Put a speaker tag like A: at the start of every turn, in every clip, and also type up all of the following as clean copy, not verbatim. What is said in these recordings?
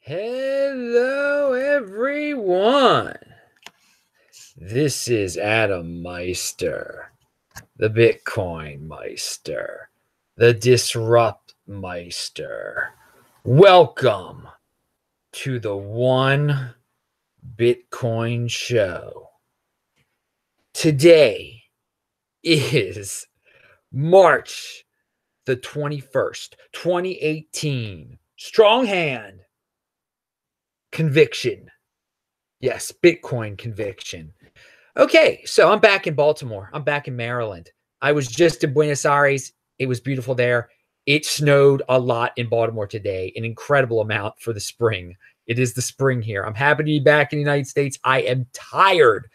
A: Hello, everyone. This is Adam Meister, the Bitcoin Meister, the Disrupt Meister. Welcome to the One Bitcoin Show. Today is March the 21st, 2018. Strong hand. Conviction. Yes, Bitcoin conviction. Okay, so I'm back in Baltimore. I'm back in Maryland. I was just in Buenos Aires. It was beautiful there. It snowed a lot in Baltimore today, an incredible amount for the spring. It is the spring here. I'm happy to be back in the United States. I am tired,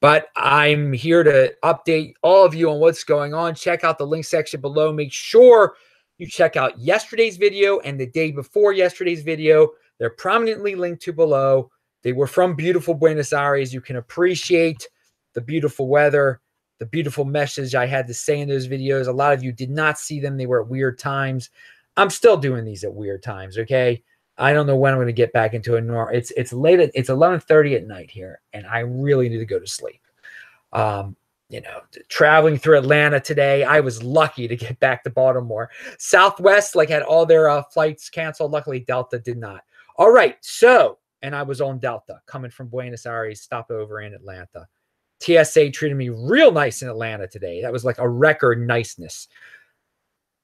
A: but I'm here to update all of you on what's going on. Check out the link section below. Make sure you check out yesterday's video and the day before yesterday's video. They're prominently linked to below. They were from beautiful Buenos Aires. You can appreciate the beautiful weather, the beautiful message I had to say in those videos. A lot of you did not see them. They were at weird times. I'm still doing these at weird times, okay? I don't know when I'm going to get back into a normal. It's late. It's 11:30 at night here, and I really need to go to sleep. Traveling through Atlanta today, I was lucky to get back to Baltimore. Southwest had all their flights canceled. Luckily, Delta did not. All right, so, and I was on Delta coming from Buenos Aires, stopover in Atlanta. TSA treated me real nice in Atlanta today. That was like a record niceness.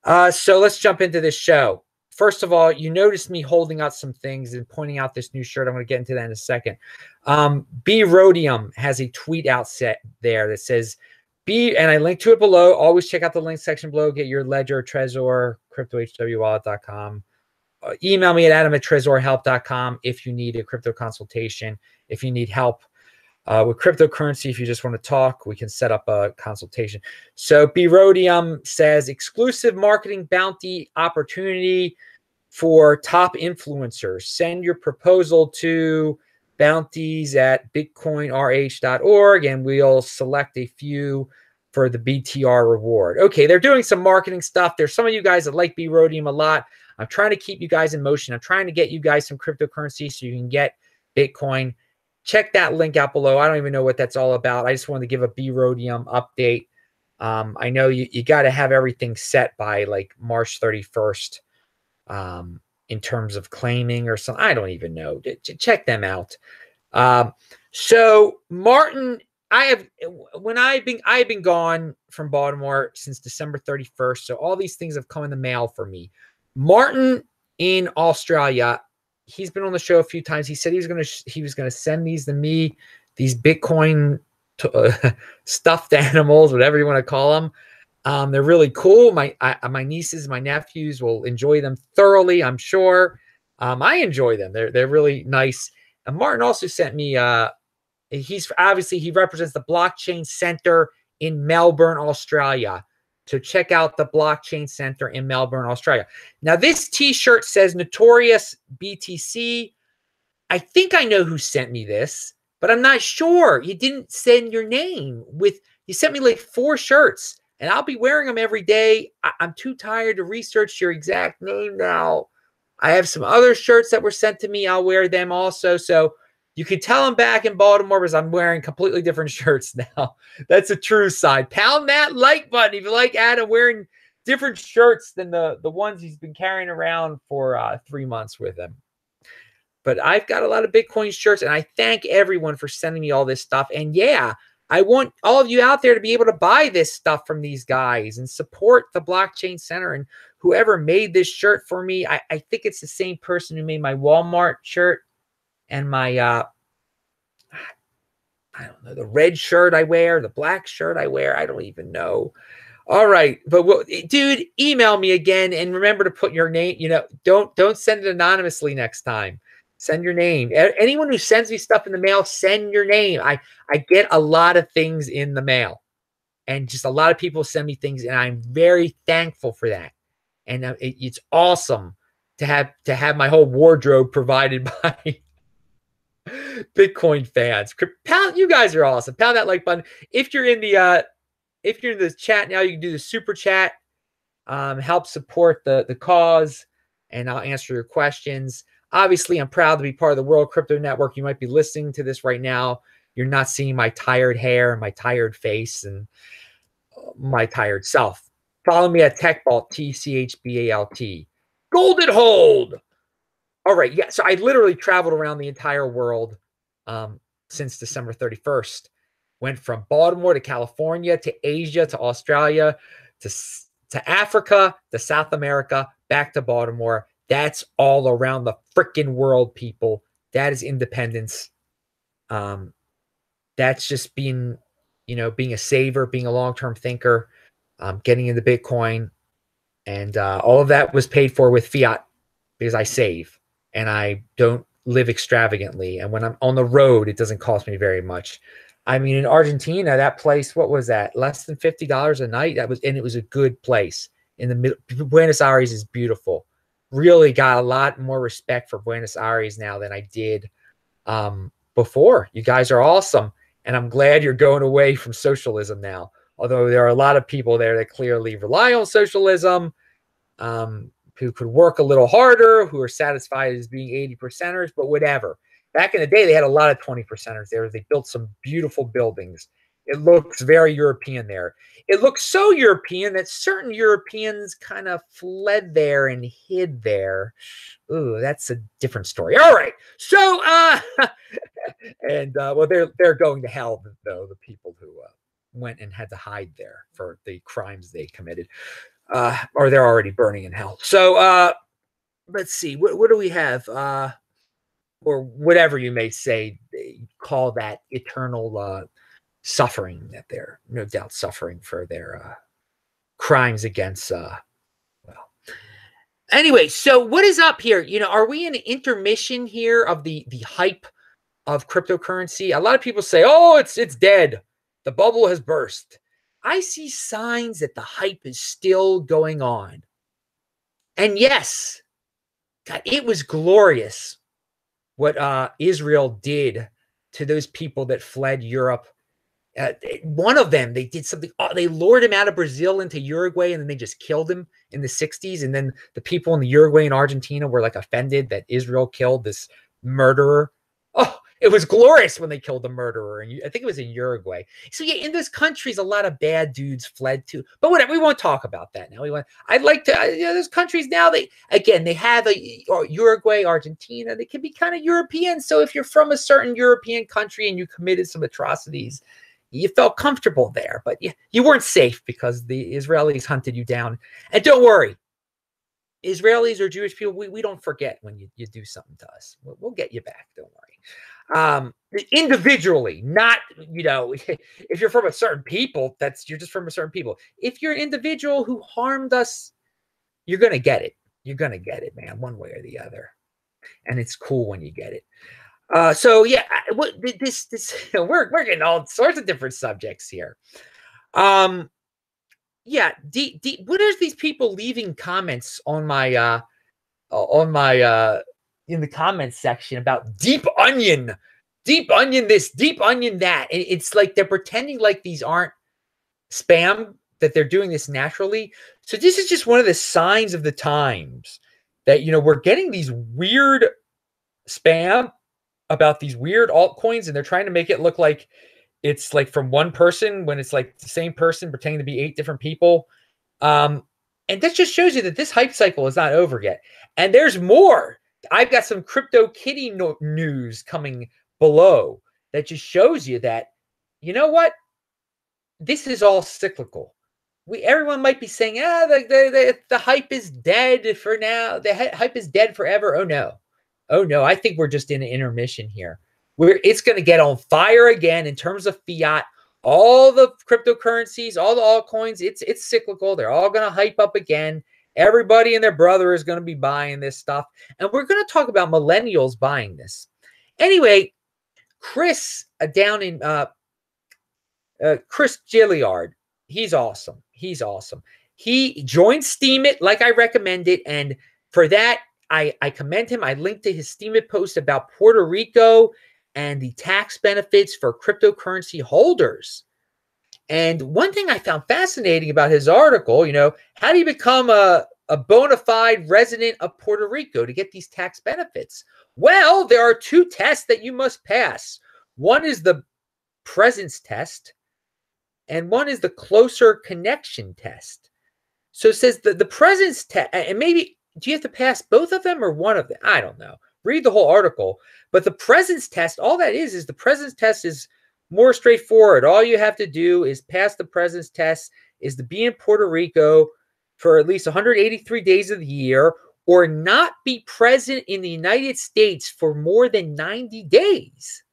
A: So let's jump into this show. First of all, you noticed me holding out some things and pointing out this new shirt. I'm going to get into that in a second. Rhodium has a tweet out set there that says, and I linked to it below. Always check out the link section below. Get your Ledger, Trezor, cryptohwwallet.com. Email me at adam@trezorhelp.com if you need a crypto consultation. If you need help with cryptocurrency, if you just want to talk, we can set up a consultation. So Rhodium says exclusive marketing bounty opportunity for top influencers. Send your proposal to bounties@bitcoinrh.org and we'll select a few for the BTR reward. Okay, they're doing some marketing stuff. There's some of you guys that like Rhodium a lot. I'm trying to keep you guys in motion. I'm trying to get you guys some cryptocurrency so you can get Bitcoin. Check that link out below. I don't even know what that's all about. I just wanted to give a Rhodium update. I know you got to have everything set by March 31st in terms of claiming or something. I don't even know. Check them out. So Martin, I've been gone from Baltimore since December 31st. So all these things have come in the mail for me. Martin in Australia, he's been on the show a few times. He said he was going to send these to me, these Bitcoin stuffed animals, whatever you want to call them. They're really cool. My nieces, my nephews will enjoy them thoroughly, I'm sure. I enjoy them. They're really nice. And Martin also sent me. He represents the Blockchain Center in Melbourne, Australia. So check out the Blockchain Center in Melbourne, Australia. Now, this T-shirt says Notorious BTC. I think I know who sent me this, but I'm not sure. You didn't send your name. You sent me 4 shirts, and I'll be wearing them every day. I'm too tired to research your exact name now. I have some other shirts that were sent to me. I'll wear them also. So you can tell I'm back in Baltimore because I'm wearing completely different shirts now. That's a true sign. Pound that like button if you like Adam wearing different shirts than the ones he's been carrying around for 3 months with him. But I've got a lot of Bitcoin shirts, and I thank everyone for sending me all this stuff. And yeah, I want all of you out there to be able to buy this stuff from these guys and support the Blockchain Center and whoever made this shirt for me. I think it's the same person who made my Walmart shirt. And my, I don't know, the red shirt I wear, the black shirt I wear, I don't even know. All right, but dude, email me again, and remember to put your name. Don't send it anonymously next time. Send your name. Anyone who sends me stuff in the mail, send your name. I get a lot of things in the mail, and just a lot of people send me things, and I'm very thankful for that. And it's awesome to have my whole wardrobe provided by Bitcoin fans. You guys are awesome. Pound that like button. If you're in the chat now, you can do the super chat. Help support the cause. and I'll answer your questions. Obviously, I'm proud to be part of the World Crypto Network. You might be listening to this right now. You're not seeing my tired hair and my tired face and my tired self. Follow me at TechBalt, TCHBALT. Golden Hold. All right. Yeah. So I literally traveled around the entire world since December 31st. Went from Baltimore to California to Asia to Australia to Africa to South America, back to Baltimore. That's all around the freaking world, people. That is independence. That's just being a saver, being a long-term thinker, getting into Bitcoin. And all of that was paid for with fiat because I save and I don't live extravagantly. And when I'm on the road, it doesn't cost me very much. I mean, in Argentina, that place, what was that? Less than $50 a night. And it was a good place in the middle. Buenos Aires is beautiful. Really got a lot more respect for Buenos Aires now than I did before. You guys are awesome. And I'm glad you're going away from socialism now. Although there are a lot of people there that clearly rely on socialism, who could work a little harder, who are satisfied as being 80%ers, but whatever. Back in the day, they had a lot of 20%ers there. They built some beautiful buildings. It looks very European there. It looks so European that certain Europeans kind of fled there and hid there. Ooh, that's a different story. All right. So, well, they're going to hell, though, the people who went and had to hide there for the crimes they committed, or they're already burning in hell. So, let's see. What do we have? Or whatever you may say, they call that eternal suffering that they're no doubt suffering for their crimes against anyway. So what is up here? Are we in an intermission here of the hype of cryptocurrency? A lot of people say, oh, it's dead, the bubble has burst. I see signs that the hype is still going on. And yes, God, it was glorious what Israel did to those people that fled Europe. One of them, they did something. They lured him out of Brazil into Uruguay, and then they just killed him in the 60s. And then the people in the Uruguay and Argentina were like offended that Israel killed this murderer. Oh, it was glorious when they killed the murderer. And I think it was in Uruguay. So yeah, in those countries, a lot of bad dudes fled to. But whatever, we won't talk about that now. I'd like to, those countries now, they have Uruguay, Argentina. They can be kind of European. So if you're from a certain European country and you committed some atrocities, you felt comfortable there, but you weren't safe because the Israelis hunted you down. And don't worry, Israelis or Jewish people, we don't forget when you do something to us. We'll get you back. Don't worry. Individually, not, if you're from a certain people, you're just from a certain people. If you're an individual who harmed us, you're going to get it. You're going to get it, man, one way or the other. And it's cool when you get it. So yeah, we're getting all sorts of different subjects here. Yeah, what are these people leaving comments on my in the comments section about deep onion this, deep onion that? And it's like they're pretending like these aren't spam, that they're doing this naturally. So this is just one of the signs of the times that we're getting these weird spam about these weird altcoins, and they're trying to make it look like it's like from one person when it's like the same person pretending to be 8 different people. And that just shows you that this hype cycle is not over yet. And there's more. I've got some crypto kitty news coming below that just shows you that, you know what? This is all cyclical. Everyone might be saying, the hype is dead for now. The hype is dead forever. Oh no, I think we're just in an intermission here. It's going to get on fire again in terms of fiat. All the cryptocurrencies, all the altcoins, it's cyclical. They're all going to hype up again. Everybody and their brother is going to be buying this stuff. And we're going to talk about millennials buying this. Anyway, Chris down in Chris Gilliard, he's awesome. He joined Steemit like I recommended, and for that, I commend him. I linked to his Steemit post about Puerto Rico and the tax benefits for cryptocurrency holders. And one thing I found fascinating about his article, how do you become a a bona fide resident of Puerto Rico to get these tax benefits? Well, there are two tests that you must pass. One is the presence test, and one is the closer connection test. So it says the presence test, and maybe, do you have to pass both of them or one of them? I don't know. Read the whole article. But the presence test, all that is the presence test is more straightforward. All you have to do is pass the presence test, is to be in Puerto Rico for at least 183 days of the year, or not be present in the United States for more than 90 days.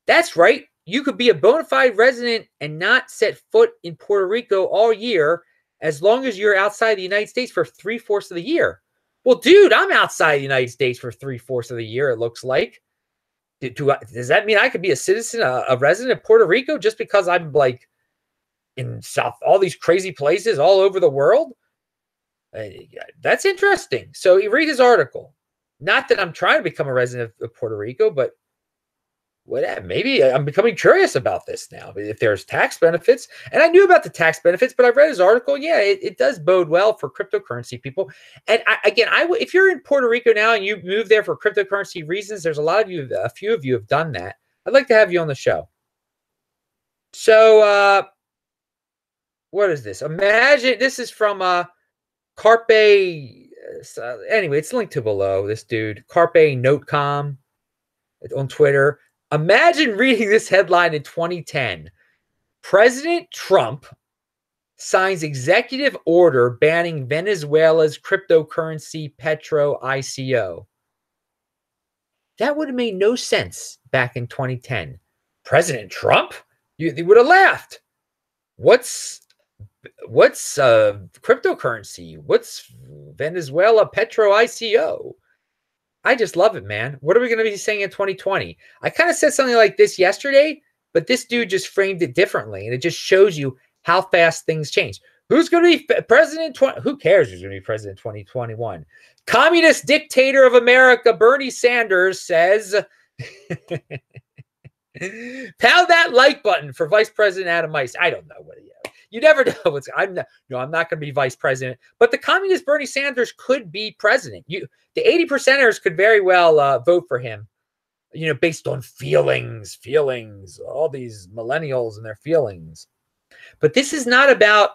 A: That's right. You could be a bona fide resident and not set foot in Puerto Rico all year, as long as you're outside the United States for 3/4 of the year. Well, dude, I'm outside the United States for 3/4 of the year, it looks like. Does that mean I could be a citizen, a resident of Puerto Rico, just because I'm like in all these crazy places all over the world? That's interesting. So you read his article. Not that I'm trying to become a resident of Puerto Rico, but maybe I'm becoming curious about this now. If there's tax benefits, and I knew about the tax benefits, but I read his article. Yeah, it does bode well for cryptocurrency people. And if you're in Puerto Rico now and you move there for cryptocurrency reasons, there's a few of you have done that. I'd like to have you on the show. So, what is this? Imagine, this is from Carpe. Anyway, it's linked to below. This dude, Carpe Notecom on Twitter. Imagine reading this headline in 2010. President Trump signs executive order banning Venezuela's cryptocurrency Petro ICO. That would have made no sense back in 2010. President Trump? You would have laughed. What's cryptocurrency? What's Venezuela Petro ICO? I just love it, man. What are we going to be saying in 2020? I kind of said something like this yesterday, but this dude just framed it differently, and it just shows you how fast things change. Who's going to be president? Who cares who's going to be president in 2021? Communist dictator of America, Bernie Sanders, says, pound that like button for Vice President Adam Mice. I don't know what he is. You never know. I'm not going to be vice president, but the communist Bernie Sanders could be president. The 80%ers could very well vote for him, based on feelings, all these millennials and their feelings. But this is not about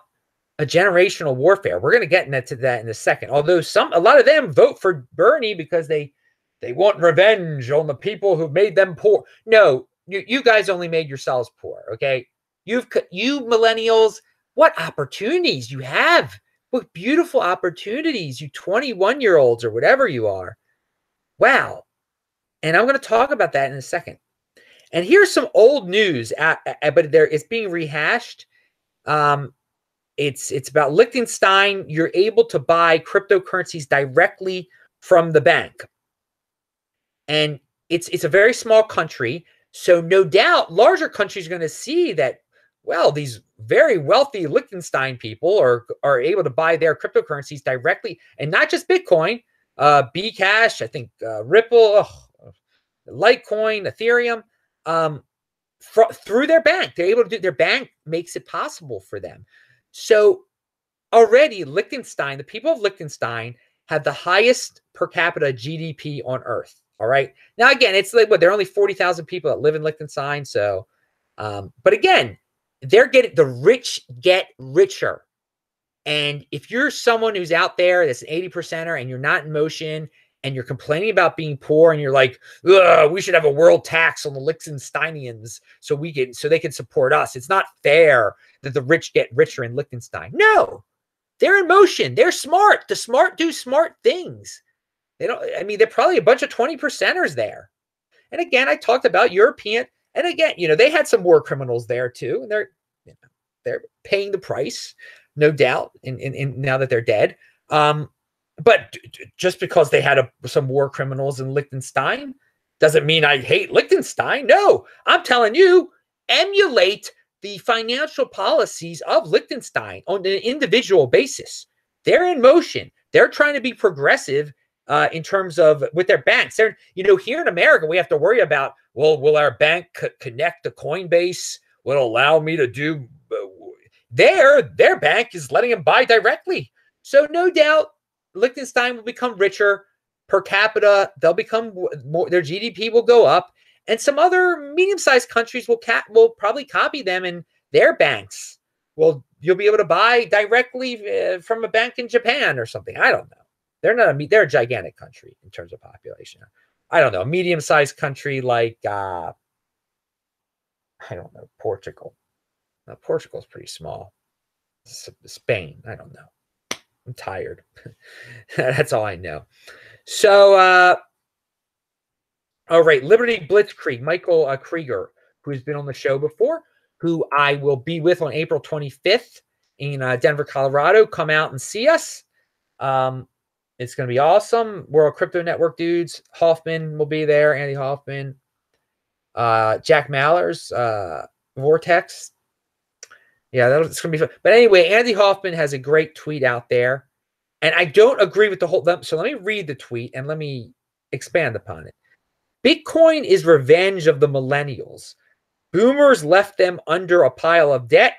A: a generational warfare. We're going to get into that in a second. Although a lot of them vote for Bernie because they want revenge on the people who made them poor. No, you guys only made yourselves poor. Okay. You millennials, what opportunities you have. What beautiful opportunities, you 21-year-olds or whatever you are. Wow. And I'm going to talk about that in a second. And here's some old news, but it's being rehashed. It's about Liechtenstein. You're able to buy cryptocurrencies directly from the bank. And it's a very small country. So no doubt larger countries are going to see that, well, these very wealthy Liechtenstein people are able to buy their cryptocurrencies directly, and not just Bitcoin, Bcash, I think Ripple, Litecoin, Ethereum, through their bank. They're able to do, their bank makes it possible for them. So already Liechtenstein, the people of Liechtenstein have the highest per capita GDP on earth. All right. Now, again, it's like, there are only 40,000 people that live in Liechtenstein. So, but again, the rich get richer. And if you're someone who's out there that's an 80%er and you're not in motion and you're complaining about being poor and you're like, we should have a world tax on the Liechtensteinians so they can support us. It's not fair that the rich get richer in Liechtenstein. No, they're in motion. They're smart. The smart do smart things. They're probably a bunch of 20%ers there. And again, I talked about European, and again, they had some war criminals there too. And they're paying the price, no doubt, in now that they're dead. But just because they had some war criminals in Liechtenstein doesn't mean I hate Liechtenstein. No, I'm telling you, emulate the financial policies of Liechtenstein on an individual basis. They're in motion. They're trying to be progressive in terms of with their banks. They're, here in America, we have to worry about, well, will our bank connect to Coinbase? Will it allow me to do their bank is letting them buy directly. So no doubt Liechtenstein will become richer per capita. They'll become more, their GDP will go up, and some other medium-sized countries will probably copy them, and their banks will, you'll be able to buy directly from a bank in Japan or something. I don't know. They're a gigantic country in terms of population. I don't know, a medium-sized country like I don't know, Portugal. Portugal's pretty small. Spain, I don't know. I'm tired. That's all I know. So, all right, Liberty Blitzkrieg, Michael Krieger, who's been on the show before, who I will be with on April 25th in Denver, Colorado. Come out and see us. It's going to be awesome. World Crypto Network dudes. Hoffman will be there, Andy Hoffman. Jack Mallers, Vortex. Yeah, it's going to be fun. But anyway, Andy Hoffman has a great tweet out there. And I don't agree with the whole. So let me read the tweet and let me expand upon it. Bitcoin is revenge of the millennials. Boomers left them under a pile of debt.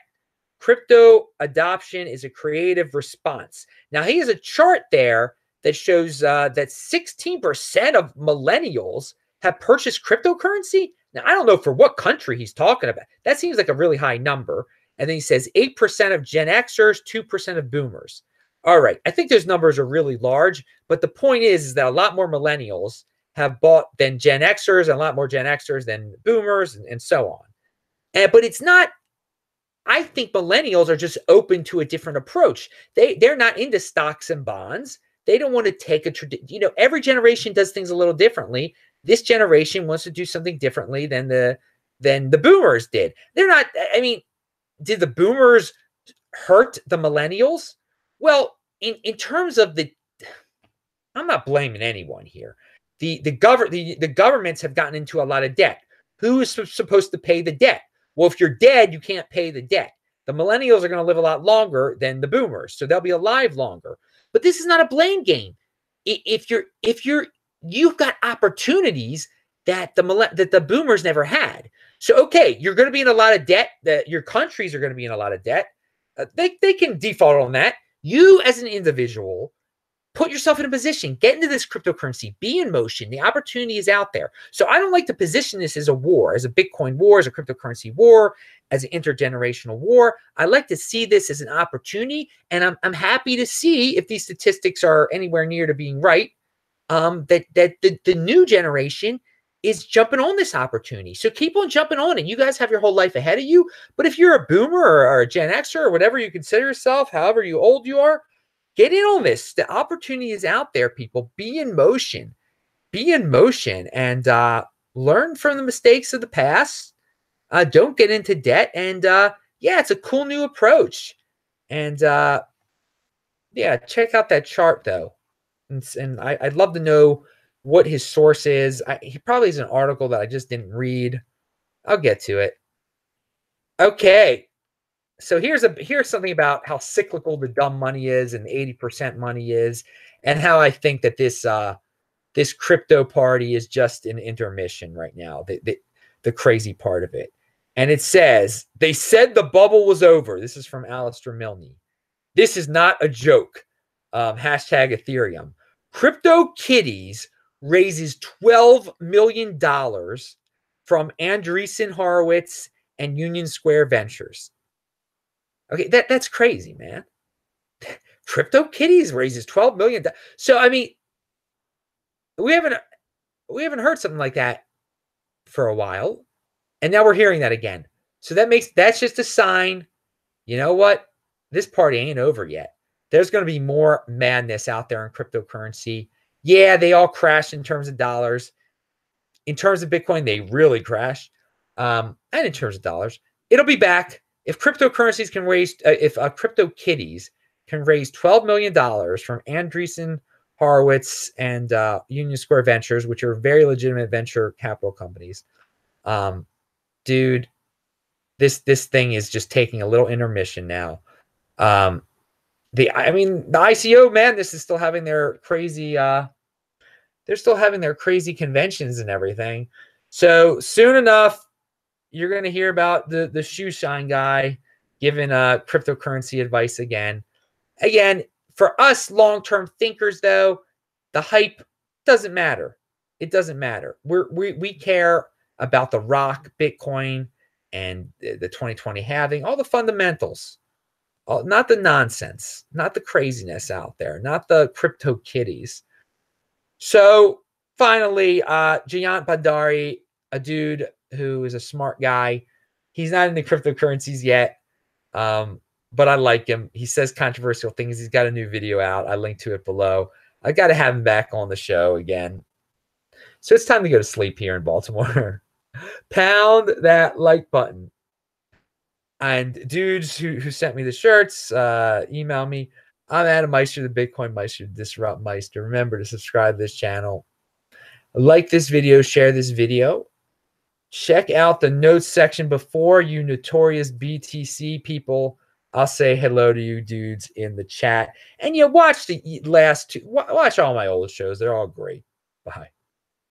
A: Crypto adoption is a creative response. Now, he has a chart there that shows that 16% of millennials have purchased cryptocurrency. Now, I don't know for what country he's talking about. That seems like a really high number. And then he says 8% of Gen Xers, 2% of boomers. All right. I think those numbers are really large. But the point is that a lot more millennials have bought than Gen Xers, and a lot more Gen Xers than boomers, and so on. But it's not, I think millennials are just open to a different approach. They're not into stocks and bonds. They don't want to take every generation does things a little differently. This generation wants to do something differently than the boomers did. They're not, I mean, did the boomers hurt the millennials? Well, in terms of I'm not blaming anyone here. The governments have gotten into a lot of debt. Who is supposed to pay the debt? Well, if you're dead, you can't pay the debt. The millennials are going to live a lot longer than the boomers, so they'll be alive longer. But this is not a blame game. If you've got opportunities that the boomers never had. So okay, you're going to be in a lot of debt. That your countries are going to be in a lot of debt. They can default on that. You as an individual, put yourself in a position, get into this cryptocurrency, be in motion. The opportunity is out there. So I don't like to position this as a war, as a Bitcoin war, as a cryptocurrency war, as an intergenerational war. I like to see this as an opportunity, and I'm happy to see if these statistics are anywhere near to being right, that the new generation is jumping on this opportunity. So keep on jumping on it. You guys have your whole life ahead of you. But if you're a boomer or a Gen Xer or whatever you consider yourself, however old you are, get in on this. The opportunity is out there, people. Be in motion. Be in motion and learn from the mistakes of the past. Don't get into debt. And yeah, it's a cool new approach. And yeah, check out that chart, though. And I'd love to know what his source is. He probably has an article that I just didn't read. I'll get to it. Okay. So here's something about how cyclical the dumb money is and 80% money is, and how I think that this crypto party is just an intermission right now, the crazy part of it. And it says, they said the bubble was over. This is from Alistair Milne. This is not a joke. Hashtag Ethereum. Crypto Kitties raises $12 million from Andreessen Horowitz and Union Square Ventures. Okay, that's crazy, man. Crypto Kitties raises $12 million. So I mean, we haven't heard something like that for a while, and now we're hearing that again. So that's just a sign. You know what? This party ain't over yet. There's going to be more madness out there in cryptocurrency. Yeah, they all crashed in terms of dollars. In terms of Bitcoin, they really crashed. And in terms of dollars, it'll be back. If cryptocurrencies can raise, if Crypto Kitties can raise $12 million from Andreessen Horowitz and Union Square Ventures, which are very legitimate venture capital companies, dude, this thing is just taking a little intermission now. The ICO, man, this is still having their crazy. They're still having their crazy conventions and everything. So soon enough, you're going to hear about the shoe shine guy giving cryptocurrency advice again. Again, For us long-term thinkers, though, the hype doesn't matter. It doesn't matter. We care about the rock, Bitcoin, and the 2020 halving, all the fundamentals, not the nonsense, not the craziness out there, not the crypto kitties. So finally, Jayant Bhandari, a dude who is a smart guy. He's not into cryptocurrencies yet, but I like him. He says controversial things. He's got a new video out. I linked to it below. I got to have him back on the show again. So it's time to go to sleep here in Baltimore. Pound that like button. And dudes who sent me the shirts, email me. I'm Adam Meister, the Bitcoin Meister, Disrupt Meister. Remember to subscribe to this channel. Like this video, share this video. Check out the notes section before, you notorious BTC people. I'll say hello to you dudes in the chat. And you watch the last two, watch all my old shows. They're all great. Bye.